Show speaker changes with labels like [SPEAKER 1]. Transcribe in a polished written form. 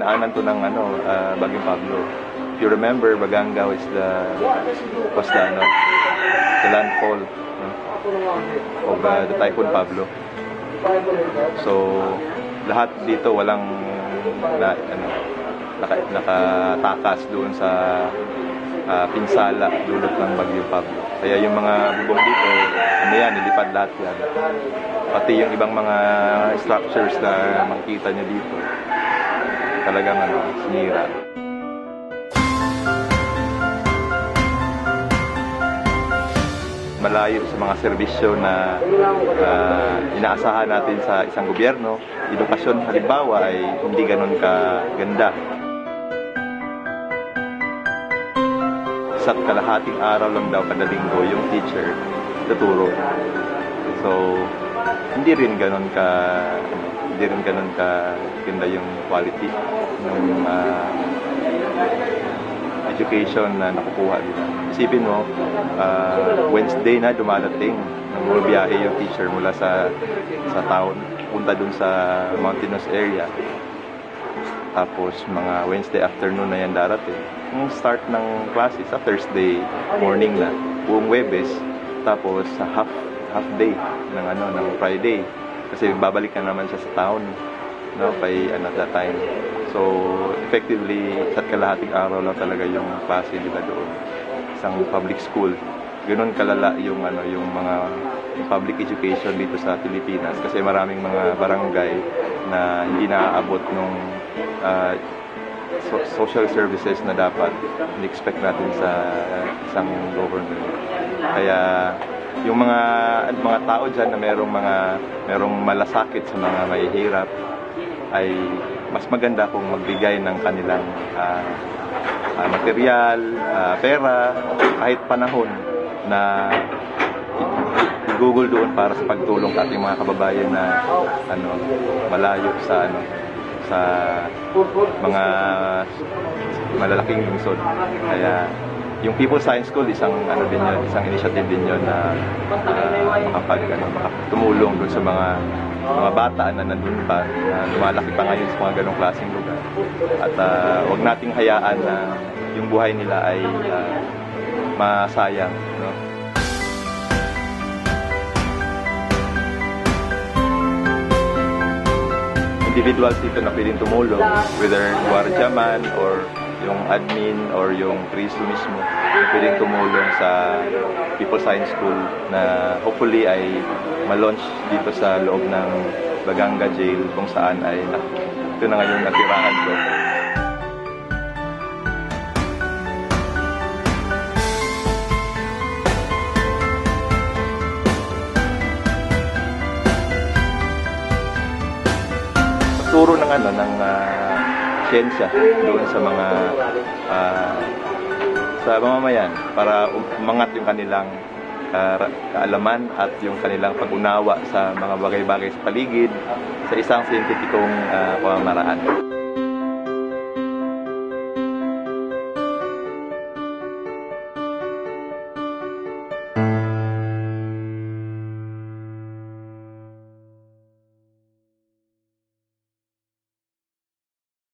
[SPEAKER 1] dinaanan to ng Bagyong Pablo. If you remember, Baganga was the landfall of the Typhoon Pablo. So lahat dito walang nakatakas doon sa pinsala dulot ng Bagyong Pablo. Kaya yung mga bubong dito, nilipad lahat yan. Pati yung ibang mga structures na makikita nyo dito, talagang sinira. Malayo sa mga serbisyo na inaasahan natin sa isang gobyerno. Edukasyon halimbawa ay hindi ganun kaganda. Isa't kalahating araw lang daw kada linggo yung teacher tuturo. So hindi rin ganun ka ganda yung quality ng education na nakukuha nila. Isipin mo, Wednesday na dumadating, nagbibiyahe yung teacher mula sa town, punta dun sa mountainous area. Tapos mga Wednesday afternoon na yan darating. Yung start ng klase sa Thursday morning na, buong Webes, tapos sa half day ng Friday. Kasi babalik na naman siya sa town, by that time. So effectively, sa kalahating araw lang talaga yung klase nila doon. Isang public school. Ganoon kalala yung mga public education dito sa Pilipinas kasi maraming mga barangay na hindi naaabot nung social services na dapat in-expect natin sa isang government. Kaya yung mga tao diyan na merong malasakit sa mga mahihirap ay mas maganda kung magbigay ng kanilang material, pera, kahit panahon na i-google doon para sa pagtulong sa ating mga kababayan na malayo sa mga malalaking lungsod. Kaya yung People Science School isang initiative din yun na makatulong doon sa mga bata na nandun pa, na lumalaki pa ngayon sa mga ganong klaseng lugar. At huwag nating hayaan na yung buhay nila ay masayang. No? Individuals dito na pwedeng tumulong, whether gwardiya man or yung admin or yung priso mismo, pwedeng tumulong sa People Science School na hopefully ay ma-launch dito sa loob ng Baganga Jail kung saan ay ito na ngayon natirahan ko. Turo ng siyensya doon sa mga sa mamamayan para umangat yung kanilang kaalaman at yung kanilang pag-unawa sa mga bagay-bagay sa paligid sa isang scientificong pamamaraan.